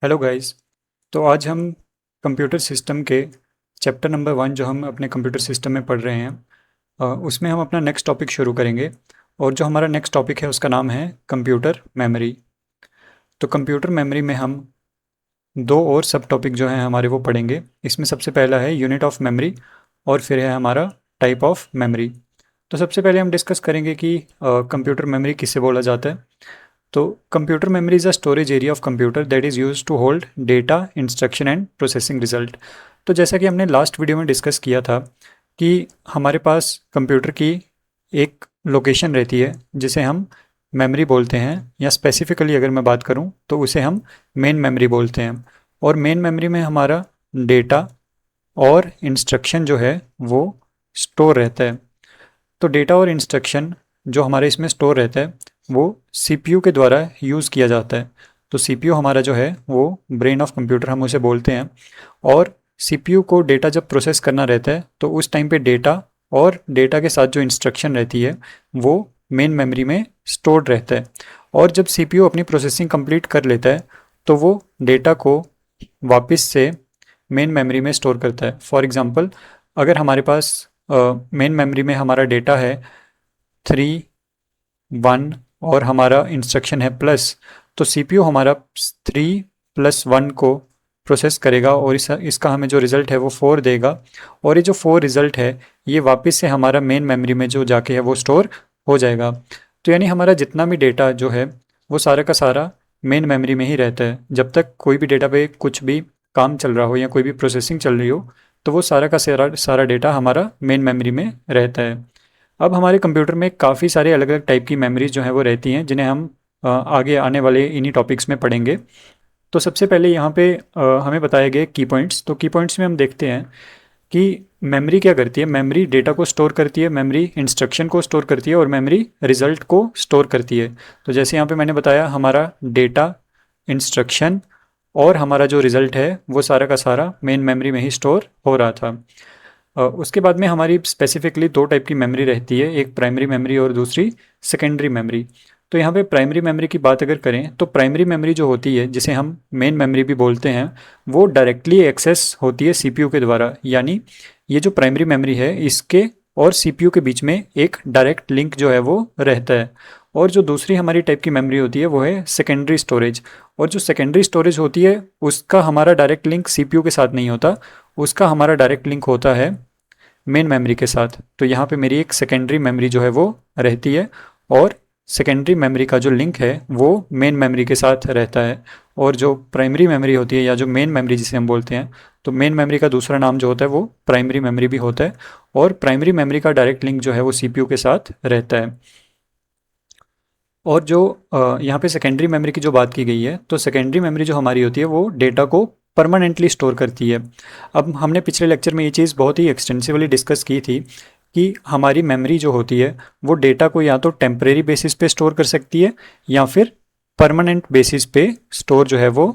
Hello guys. तो आज हम कंप्यूटर सिस्टम के चैप्टर नंबर 1 जो हम अपने कंप्यूटर सिस्टम में पढ़ रहे हैं उसमें हम अपना नेक्स्ट टॉपिक शुरू करेंगे। और जो हमारा नेक्स्ट टॉपिक है उसका नाम है कंप्यूटर मेमोरी। तो कंप्यूटर मेमोरी में हम दो और सब टॉपिक जो हैं हमारे वो पढ़ेंगे। इसमें सबसे पहला है यूनिट ऑफ मेमोरी और फिर है हमारा टाइप ऑफ मेमोरी। तो सबसे पहले हम डिस्कस करेंगे कि कंप्यूटर मेमोरी किसे बोला जाता है। तो computer memory is a storage area of computer that is use to hold data, instruction and processing result. तो जैसा कि हमने लास्ट वीडियो में डिस्कस किया था कि हमारे पास कंप्यूटर की एक लोकेशन रहती है जिसे हम मेमोरी बोलते हैं, या स्पेसिफिकली अगर मैं बात करूं तो उसे हम मेन मेमोरी बोलते हैं। और मेन मेमोरी में हमारा डेटा और इंस्ट्रक्शन जो है वो स्टोर रहता है। तो डेटा और इंस्ट्रक्शन जो हमारे इसमें स्टोर रहता है वो सीपीयू के द्वारा यूज़ किया जाता है। तो सीपीयू हमारा जो है वो ब्रेन ऑफ कंप्यूटर हम उसे बोलते हैं। और सीपीयू को डेटा जब प्रोसेस करना रहता है तो उस टाइम पे डेटा और डेटा के साथ जो इंस्ट्रक्शन रहती है वो मेन मेमोरी में स्टोर्ड रहता है। और जब सीपीयू अपनी प्रोसेसिंग कंप्लीट कर लेता है तो वो डेटा को वापस से मेन मेमोरी में स्टोर करता है। फॉर एग्ज़ाम्पल, अगर हमारे पास मेन मेमोरी में हमारा डेटा है 3, 1 और हमारा इंस्ट्रक्शन है प्लस, तो सीपीयू हमारा 3 + 1 को प्रोसेस करेगा और इसका हमें जो रिज़ल्ट है वो 4 देगा। और ये जो 4 रिज़ल्ट है ये वापस से हमारा मेन मेमोरी में जो जाके है वो स्टोर हो जाएगा। तो यानी हमारा जितना भी डेटा जो है वो सारा का सारा मेन मेमोरी में ही रहता है। जब तक कोई भी डेटा पे कुछ भी काम चल रहा हो या कोई भी प्रोसेसिंग चल रही हो तो वो सारा का सारा सारा डेटा हमारा मेन मेमोरी में रहता है। अब हमारे कंप्यूटर में काफ़ी सारे अलग अलग टाइप की मेमोरीज जो हैं वो रहती हैं जिन्हें हम आगे आने वाले इन्हीं टॉपिक्स में पढ़ेंगे। तो सबसे पहले यहाँ पे हमें बताए गए की पॉइंट्स। तो की पॉइंट्स में हम देखते हैं कि मेमोरी क्या करती है। मेमोरी डेटा को स्टोर करती है, मेमोरी इंस्ट्रक्शन को स्टोर करती है और मेमोरी रिजल्ट को स्टोर करती है। तो जैसे यहाँ पे मैंने बताया हमारा डेटा, इंस्ट्रक्शन और हमारा जो रिजल्ट है वो सारा का सारा मेन मेमोरी में ही स्टोर हो रहा था। उसके बाद में हमारी स्पेसिफिकली दो टाइप की मेमोरी रहती है, एक प्राइमरी मेमोरी और दूसरी सेकेंडरी मेमोरी। तो यहाँ पे प्राइमरी मेमोरी की बात अगर करें तो प्राइमरी मेमोरी जो होती है जिसे हम मेन मेमोरी भी बोलते हैं वो डायरेक्टली एक्सेस होती है सीपीयू के द्वारा। यानी ये जो प्राइमरी मेमोरी है इसके और सीपीयू के बीच में एक डायरेक्ट लिंक जो है वो रहता है। और जो दूसरी हमारी टाइप की मेमोरी होती है वो है सेकेंडरी स्टोरेज। और जो सेकेंडरी स्टोरेज होती है उसका हमारा डायरेक्ट लिंक सीपीयू के साथ नहीं होता, उसका हमारा डायरेक्ट लिंक होता है मेन मेमोरी के साथ। तो यहाँ पे मेरी एक सेकेंडरी मेमोरी जो है वो रहती है और सेकेंडरी मेमोरी का जो लिंक है वो मेन मेमोरी के साथ रहता है। और जो प्राइमरी मेमोरी होती है या जो मेन मेमोरी जिसे हम बोलते हैं, तो मेन मेमोरी का दूसरा नाम जो होता है वो प्राइमरी मेमोरी भी होता है। और प्राइमरी मेमोरी का डायरेक्ट लिंक जो है वो सीपीयू के साथ रहता है। और जो यहाँ पे सेकेंडरी मेमोरी की जो बात की गई है, तो सेकेंडरी मेमोरी जो हमारी होती है वो डेटा को परमानेंटली स्टोर करती है। अब हमने पिछले लेक्चर में ये चीज़ बहुत ही एक्सटेंसिवली डिस्कस की थी कि हमारी मेमोरी जो होती है वो डेटा को या तो टेम्परेरी बेसिस पे स्टोर कर सकती है या फिर परमानेंट बेसिस पे स्टोर जो है वो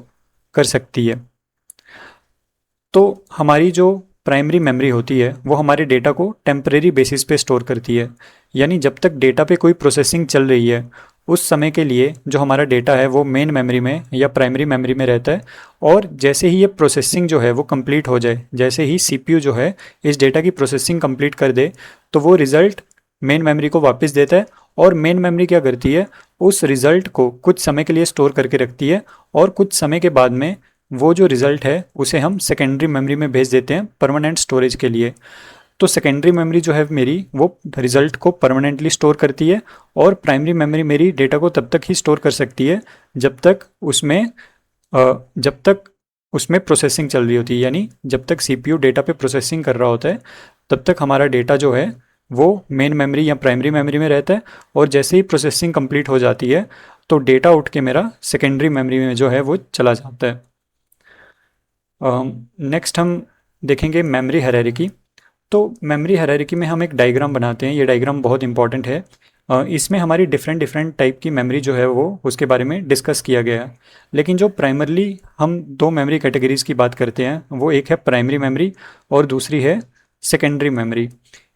कर सकती है। तो हमारी जो प्राइमरी मेमोरी होती है वो हमारे डेटा को टेम्परेरी बेसिस पे स्टोर करती है। यानी जब तक डेटा पे कोई प्रोसेसिंग चल रही है उस समय के लिए जो हमारा डेटा है वो मेन मेमोरी में या प्राइमरी मेमोरी में रहता है। और जैसे ही ये प्रोसेसिंग जो है वो कंप्लीट हो जाए, जैसे ही सीपीयू जो है इस डेटा की प्रोसेसिंग कंप्लीट कर दे तो वो रिज़ल्ट मेन मेमोरी को वापस देता है। और मेन मेमोरी क्या करती है, उस रिज़ल्ट को कुछ समय के लिए स्टोर करके रखती है और कुछ समय के बाद में वो जो रिज़ल्ट है उसे हम सेकेंडरी मेमोरी में भेज देते हैं परमानेंट स्टोरेज के लिए। तो सेकेंडरी मेमोरी जो है मेरी वो रिज़ल्ट को परमानेंटली स्टोर करती है और प्राइमरी मेमोरी मेरी डेटा को तब तक ही स्टोर कर सकती है जब तक उसमें जब तक उसमें प्रोसेसिंग चल रही होती है। यानी जब तक सीपीयू डेटा पे प्रोसेसिंग कर रहा होता है तब तक हमारा डेटा जो है वो मेन मेमोरी या प्राइमरी मेमोरी में रहता है। और जैसे ही प्रोसेसिंग कंप्लीट हो जाती है तो डेटा उठ के मेरा सेकेंडरी मेमोरी में जो है वो चला जाता है। नेक्स्ट हम देखेंगे मेमोरी हायरार्की। तो मेमोरी हायरार्की में हम एक डायग्राम बनाते हैं, ये डायग्राम बहुत इंपॉर्टेंट है। इसमें हमारी डिफरेंट डिफरेंट टाइप की मेमोरी जो है वो उसके बारे में डिस्कस किया गया है। लेकिन जो प्राइमरली हम दो मेमोरी कैटेगरीज़ की बात करते हैं वो एक है प्राइमरी मेमोरी और दूसरी है सेकेंडरी मेमोरी।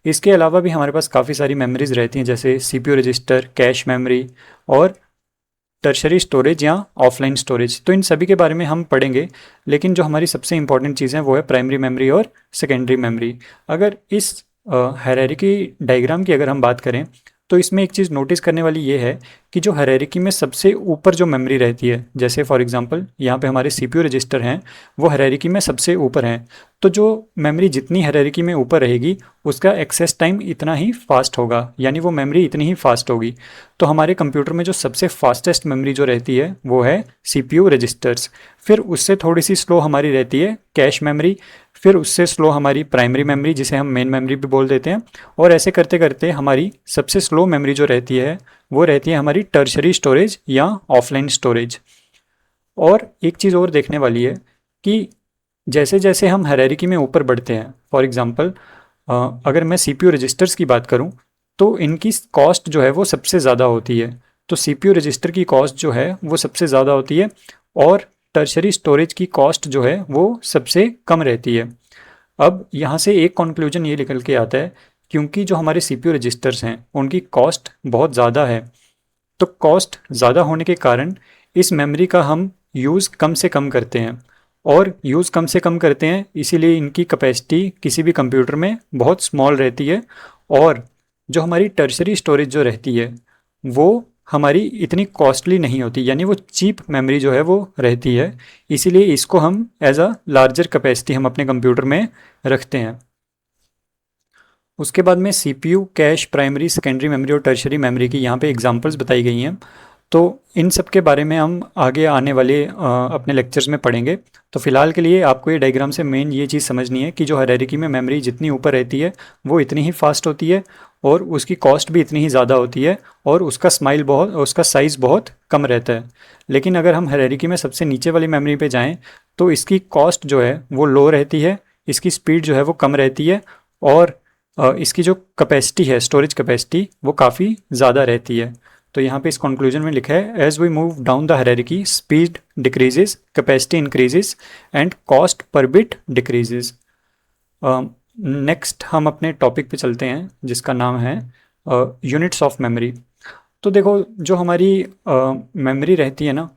इसके अलावा भी हमारे पास काफ़ी सारी मेमोरीज रहती हैं जैसे सीपीयू रजिस्टर, कैश मेमोरी और टर्शरी स्टोरेज या ऑफलाइन स्टोरेज। तो इन सभी के बारे में हम पढ़ेंगे, लेकिन जो हमारी सबसे इंपॉर्टेंट चीज़ है वो है प्राइमरी मेमोरी और सेकेंडरी मेमोरी। अगर इस हायरार्की डायग्राम की अगर हम बात करें तो इसमें एक चीज़ नोटिस करने वाली ये है कि जो हायरार्की में सबसे ऊपर जो मेमोरी रहती है, जैसे फॉर एग्जांपल यहाँ पे हमारे सीपीयू रजिस्टर हैं, वो हायरार्की में सबसे ऊपर हैं। तो जो मेमोरी जितनी हायरार्की में ऊपर रहेगी उसका एक्सेस टाइम इतना ही फास्ट होगा, यानी वो मेमोरी इतनी ही फास्ट होगी। तो हमारे कंप्यूटर में जो सबसे फास्टेस्ट मेमोरी जो रहती है वो है सीपीयू रजिस्टर्स। फिर उससे थोड़ी सी स्लो हमारी रहती है कैश मेमोरी, फिर उससे स्लो हमारी प्राइमरी मेमोरी जिसे हम मेन मेमोरी भी बोल देते हैं, और ऐसे करते करते हमारी सबसे स्लो मेमोरी जो रहती है वो रहती है हमारी टर्शरी स्टोरेज या ऑफलाइन स्टोरेज। और एक चीज़ और देखने वाली है कि जैसे जैसे हम हायरार्की में ऊपर बढ़ते हैं, फॉर एग्जांपल अगर मैं सीपीयू रजिस्टर्स की बात करूं तो इनकी कॉस्ट जो है वो सबसे ज़्यादा होती है। तो सीपीयू रजिस्टर की कॉस्ट जो है वो सबसे ज़्यादा होती है और टर्शरी स्टोरेज की कॉस्ट जो है वो सबसे कम रहती है। अब यहाँ से एक कंक्लूजन ये निकल के आता है, क्योंकि जो हमारे सीपीयू रजिस्टर्स हैं उनकी कॉस्ट बहुत ज़्यादा है, तो कॉस्ट ज़्यादा होने के कारण इस मेमोरी का हम यूज़ कम से कम करते हैं, और यूज़ कम से कम करते हैं इसीलिए इनकी कैपेसिटी किसी भी कंप्यूटर में बहुत स्मॉल रहती है। और जो हमारी टर्शरी स्टोरेज जो रहती है वो हमारी इतनी कॉस्टली नहीं होती, यानी वो चीप मेमोरी जो है वो रहती है, इसीलिए इसको हम एज अ लार्जर कैपेसिटी हम अपने कंप्यूटर में रखते हैं। उसके बाद में CPU, cash, primary, secondary memory और टर्शरी मेमोरी की यहाँ पे एग्जांपल्स बताई गई हैं। तो इन सब के बारे में हम आगे आने वाले अपने लेक्चर्स में पढ़ेंगे। तो फिलहाल के लिए आपको ये डायग्राम से मेन ये चीज़ समझनी है कि जो हायरार्की में मेमोरी जितनी ऊपर रहती है वो इतनी ही फास्ट होती है और उसकी कॉस्ट भी इतनी ही ज़्यादा होती है और उसका साइज़ बहुत कम रहता है। लेकिन अगर हम हायरार्की में सबसे नीचे वाली मेमोरी पे जाएँ तो इसकी कॉस्ट जो है वो लो रहती है, इसकी स्पीड जो है वो कम रहती है, और इसकी जो कैपेसिटी है, स्टोरेज कैपेसिटी, वो काफ़ी ज़्यादा रहती है। तो यहाँ पे इस कंक्लूजन में लिखा है, as we move down the hierarchy speed decreases, capacity increases and cost per bit decreases. Next हम अपने टॉपिक पे चलते हैं जिसका नाम है यूनिट्स ऑफ मेमोरी। तो देखो, जो हमारी मेमोरी रहती है ना,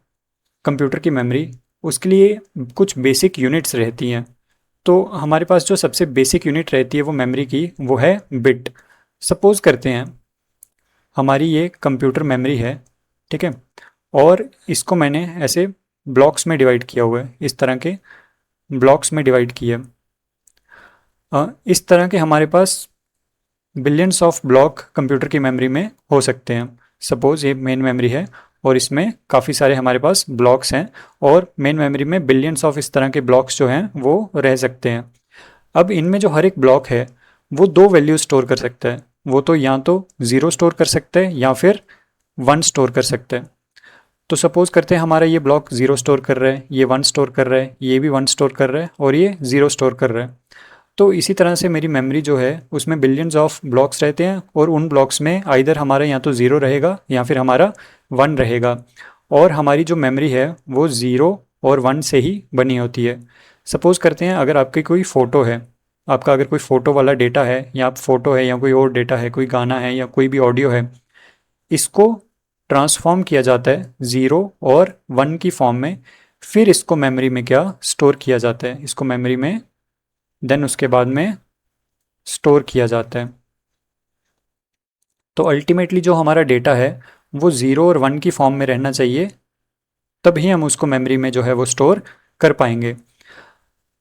कंप्यूटर की मेमोरी, उसके लिए कुछ बेसिक यूनिट्स रहती हैं। तो हमारे पास जो सबसे बेसिक यूनिट रहती है वो मेमोरी की, वो है बिट। सपोज़ करते हैं हमारी ये कंप्यूटर मेमोरी है, ठीक है, और इसको मैंने ऐसे ब्लॉक्स में डिवाइड किया हुआ है, इस तरह के ब्लॉक्स में डिवाइड किया। इस तरह के हमारे पास बिलियंस ऑफ ब्लॉक कंप्यूटर की मेमोरी में हो सकते हैं। सपोज़ ये मेन मेमोरी है और इसमें काफ़ी सारे हमारे पास ब्लॉक्स हैं, और मेन मेमोरी में बिलियंस ऑफ इस तरह के ब्लॉक्स जो हैं वो रह सकते हैं। अब इनमें जो हर एक ब्लॉक है वो दो वैल्यू स्टोर कर सकता है। वो तो या तो ज़ीरो स्टोर कर सकता है या फिर वन स्टोर कर सकता है। तो सपोज़ करते हैं हमारा ये ब्लॉक ज़ीरो स्टोर कर रहा है, ये वन स्टोर कर रहा है, ये भी वन स्टोर कर रहा है और ये ज़ीरो स्टोर कर रहा है। तो इसी तरह से मेरी मेमोरी जो है उसमें बिलियंस ऑफ ब्लॉक्स रहते हैं, और उन ब्लॉक्स में आइदर हमारा या तो ज़ीरो रहेगा या फिर हमारा वन रहेगा, और हमारी जो मेमोरी है वो ज़ीरो और वन से ही बनी होती है। सपोज़ करते हैं अगर आपकी कोई फ़ोटो है, आपका अगर कोई फ़ोटो वाला डेटा है, या आप फ़ोटो है या कोई और डेटा है, कोई गाना है या कोई भी ऑडियो है, इसको ट्रांसफॉर्म किया जाता है ज़ीरो और वन की फॉर्म में, फिर इसको मेमोरी में क्या स्टोर किया जाता है, इसको मेमोरी में देन उसके बाद में स्टोर किया जाता है। तो अल्टीमेटली जो हमारा डेटा है वो ज़ीरो और वन की फॉर्म में रहना चाहिए, तभी हम उसको मेमोरी में जो है वो स्टोर कर पाएंगे।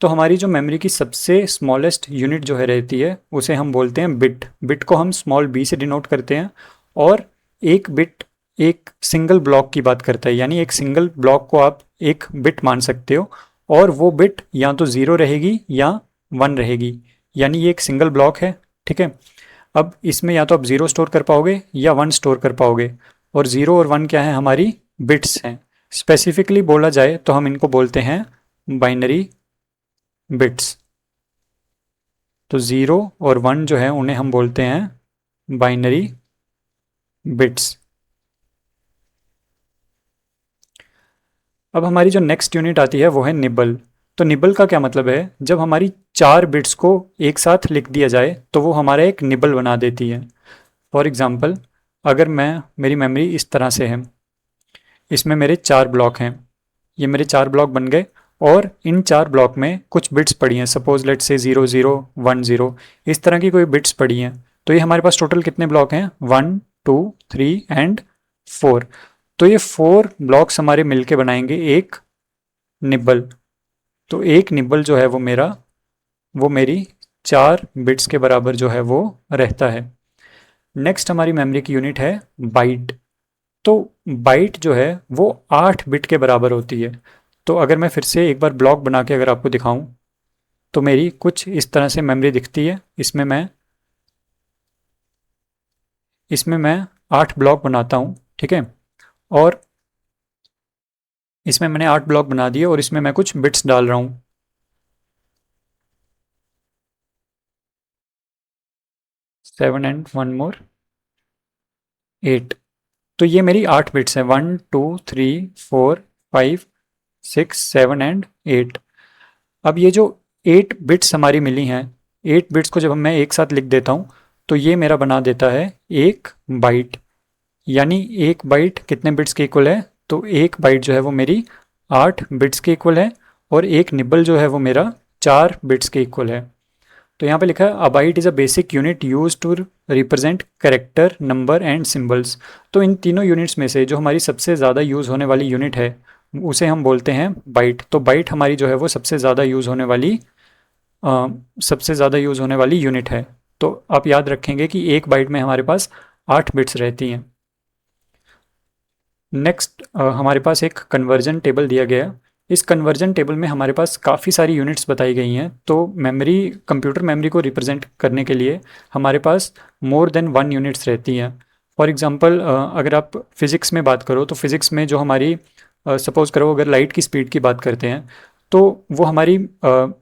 तो हमारी जो मेमोरी की सबसे स्मॉलेस्ट यूनिट जो है रहती है उसे हम बोलते हैं बिट। बिट को हम स्मॉल बी से डिनोट करते हैं, और एक बिट एक सिंगल ब्लॉक की बात करता है, यानी एक सिंगल ब्लॉक को आप एक बिट मान सकते हो, और वो बिट या तो ज़ीरो रहेगी या वन रहेगी, यानी ये एक सिंगल ब्लॉक है, ठीक है। अब इसमें या तो आप ज़ीरो स्टोर कर पाओगे या वन स्टोर कर पाओगे, और ज़ीरो और वन क्या है, हमारी बिट्स हैं। स्पेसिफिकली बोला जाए तो हम इनको बोलते हैं बाइनरी बिट्स। तो ज़ीरो और वन जो है उन्हें हम बोलते हैं बाइनरी बिट्स। अब हमारी जो नेक्स्ट यूनिट आती है वो है निबल। तो निबल का क्या मतलब है, जब हमारी चार बिट्स को एक साथ लिख दिया जाए तो वो हमारा एक निबल बना देती है। फॉर एग्ज़ाम्पल, अगर मेरी मेमोरी इस तरह से है, इसमें मेरे 4 ब्लॉक हैं, ये मेरे 4 ब्लॉक बन गए और इन 4 ब्लॉक में कुछ बिट्स पड़ी हैं, सपोज लेट से 0010 इस तरह की कोई बिट्स पड़ी हैं। तो ये हमारे पास टोटल कितने ब्लॉक हैं, 1 2 3 एंड 4। तो ये 4 ब्लॉक्स हमारे मिलके बनाएंगे एक निब्बल। तो एक निब्बल जो है वो मेरी 4 बिट्स के बराबर जो है वो रहता है। नेक्स्ट हमारी मेमोरी की यूनिट है बाइट। तो बाइट जो है वो 8 बिट के बराबर होती है। तो अगर मैं फिर से एक बार ब्लॉक बना के अगर आपको दिखाऊं तो मेरी कुछ इस तरह से मेमोरी दिखती है। इसमें मैं 8 ब्लॉक बनाता हूं, ठीक है। और इसमें मैंने 8 ब्लॉक बना दिए और इसमें मैं कुछ बिट्स डाल रहा हूं। 7 एंड 1 मोर 8। तो ये मेरी 8 बिट्स हैं, 1 2 3 4 5 6 7 एंड 8। अब ये जो 8 बिट्स हमारी मिली हैं, 8 बिट्स को जब मैं एक साथ लिख देता हूँ तो ये मेरा बना देता है एक बाइट। यानी एक बाइट कितने बिट्स के इक्वल है, तो एक बाइट जो है वो मेरी 8 बिट्स के इक्वल है और एक निबल जो है वो मेरा 4 बिट्स के इक्वल है। तो यहाँ पे लिखा है a byte is a basic unit use to represent character, number and symbols. तो इन तीनों यूनिट्स में से जो हमारी सबसे ज़्यादा यूज़ होने वाली यूनिट है उसे हम बोलते हैं बाइट। तो बाइट हमारी जो है वो सबसे ज़्यादा यूज़ होने वाली यूनिट है। तो आप याद रखेंगे कि एक बाइट में हमारे पास 8 बिट्स रहती हैं। नेक्स्ट हमारे पास एक कन्वर्जन टेबल दिया गया है। इस कन्वर्जन टेबल में हमारे पास काफ़ी सारी यूनिट्स बताई गई हैं। तो कंप्यूटर मेमोरी को रिप्रेजेंट करने के लिए हमारे पास मोर देन 1 यूनिट्स रहती हैं। फॉर एग्जांपल अगर आप फिज़िक्स में बात करो तो फिज़िक्स में जो हमारी सपोज़ करो अगर लाइट की स्पीड की बात करते हैं तो वो हमारी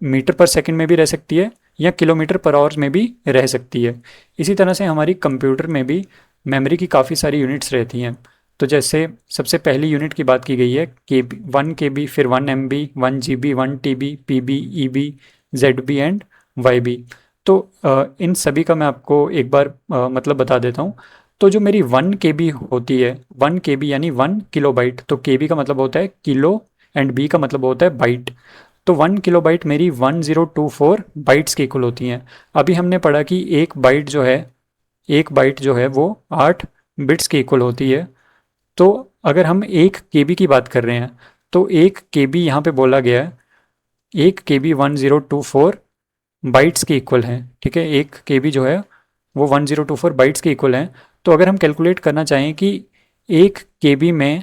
मीटर पर सेकंड में भी रह सकती है या किलोमीटर पर आवर में भी रह सकती है। इसी तरह से हमारी कंप्यूटर में भी मेमोरी की काफ़ी सारी यूनिट्स रहती हैं। तो जैसे सबसे पहली यूनिट की बात की गई है के बी, 1 KB, फिर 1 MB, 1 GB, 1 TB, PB, EB, ZB and YB। तो इन सभी का मैं आपको एक बार मतलब बता देता हूँ। तो जो मेरी 1 KB होती है, 1 KB यानी 1 किलोबाइट। तो KB का मतलब होता है किलो एंड B का मतलब होता है बाइट। तो 1 किलोबाइट मेरी 1024 बाइट्स के इक्वल होती हैं। अभी हमने पढ़ा कि एक बाइट जो है वो 8 बिट्स के इक्वल होती है। तो अगर हम 1 KB की बात कर रहे हैं तो 1 KB यहाँ पे बोला गया है, 1 KB 1024 बाइट्स के इक्वल हैं, ठीक है। 1 KB जो है वो 1024 बाइट्स के इक्वल हैं। तो अगर हम कैलकुलेट करना चाहें कि 1 KB में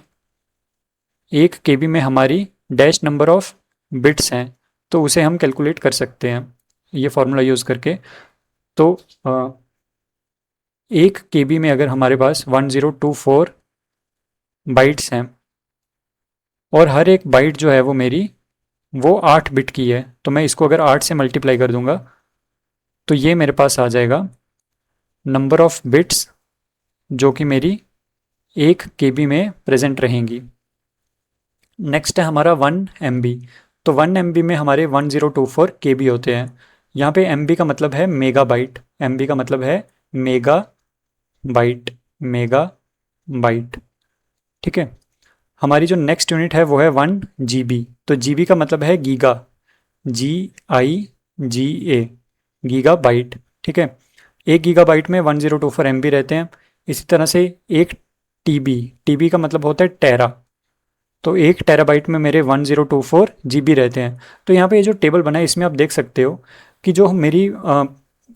1 KB में हमारी डैश नंबर ऑफ बिट्स हैं तो उसे हम कैलकुलेट कर सकते हैं ये फॉर्मूला यूज़ करके। तो 1 KB में अगर हमारे पास 1024 बाइट्स हैं और हर एक बाइट जो है वो 8 बिट की है, तो मैं इसको अगर 8 से मल्टीप्लाई कर दूंगा तो ये मेरे पास आ जाएगा नंबर ऑफ बिट्स जो कि मेरी 1 KB में प्रेजेंट रहेंगी। नेक्स्ट है हमारा 1 MB। तो 1 MB में हमारे 1024 KB होते हैं। यहाँ पे MB का मतलब है मेगा बाइट, MB का मतलब है मेगा बाइट, ठीक है। हमारी जो नेक्स्ट यूनिट है वो है 1 GB। तो GB का मतलब है गीगा, GIGA, गीगा बाइट, ठीक है। 1 GB में 1024 MB रहते हैं। इसी तरह से 1 TB का मतलब होता है टेरा। तो 1 TB में मेरे 1024 GB रहते हैं। तो यहाँ पे ये जो टेबल बना है इसमें आप देख सकते हो कि जो मेरी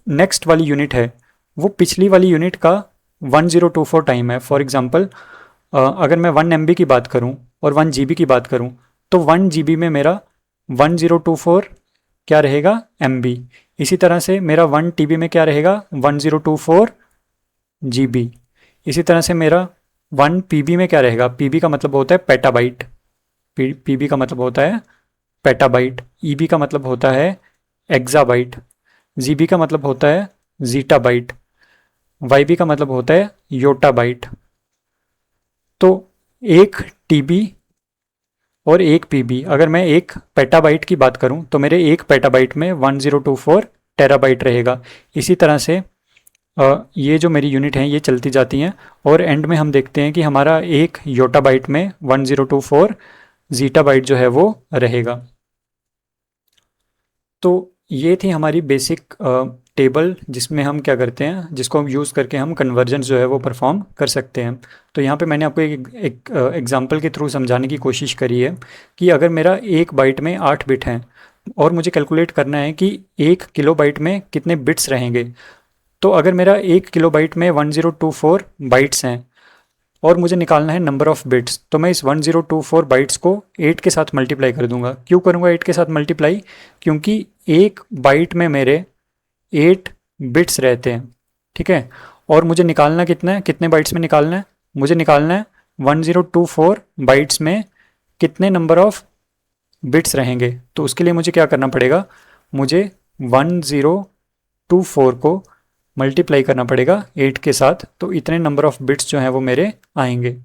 नेक्स्ट वाली यूनिट है वो पिछली वाली यूनिट का 1024 टाइम है। फॉर एग्जांपल अगर मैं 1 MB की बात करूं और 1 GB की बात करूं तो 1 GB में मेरा 1024 क्या रहेगा, MB। इसी तरह से मेरा 1 TB में क्या रहेगा, 1024 GB। इसी तरह से मेरा 1 PB में क्या रहेगा, PB का मतलब होता है पेटाबाइट, PB का मतलब होता है पेटाबाइट। EB का मतलब होता है एक्साबाइट। GB का मतलब होता है जीटाबाइट। YB का मतलब होता है योटाबाइट। तो 1 TB और 1 PB, अगर मैं 1 पेटाबाइट की बात करूं तो मेरे 1 पेटाबाइट में 1024 टेराबाइट रहेगा। इसी तरह से ये जो मेरी यूनिट हैं ये चलती जाती हैं और एंड में हम देखते हैं कि हमारा एक योटा बाइट में 1024 जीटा बाइट जो है वो रहेगा। तो ये थी हमारी बेसिक टेबल जिसमें हम क्या करते हैं, जिसको हम यूज़ करके हम कन्वर्जन जो है वो परफॉर्म कर सकते हैं। तो यहाँ पे मैंने आपको एक एग्जांपल के थ्रू समझाने की कोशिश करी है कि अगर मेरा एक बाइट में 8 बिट हैं और मुझे कैलकुलेट करना है कि 1 किलोबाइट में कितने बिट्स रहेंगे। तो अगर मेरा 1 किलोबाइट में 1024 बाइट्स हैं और मुझे निकालना है नंबर ऑफ़ बिट्स, तो मैं इस 1024 बाइट्स को 8 के साथ मल्टीप्लाई कर दूंगा। क्यों करूंगा 8 के साथ मल्टीप्लाई? क्योंकि एक बाइट में मेरे 8 बिट्स रहते हैं, ठीक है। और मुझे निकालना कितना है, कितने बाइट्स में निकालना है? मुझे निकालना है 1024 बाइट्स में कितने नंबर ऑफ़ बिट्स रहेंगे। तो उसके लिए मुझे क्या करना पड़ेगा, मुझे 1024 को मल्टीप्लाई करना पड़ेगा 8 के साथ, तो इतने नंबर ऑफ़ बिट्स जो हैं वो मेरे आएंगे।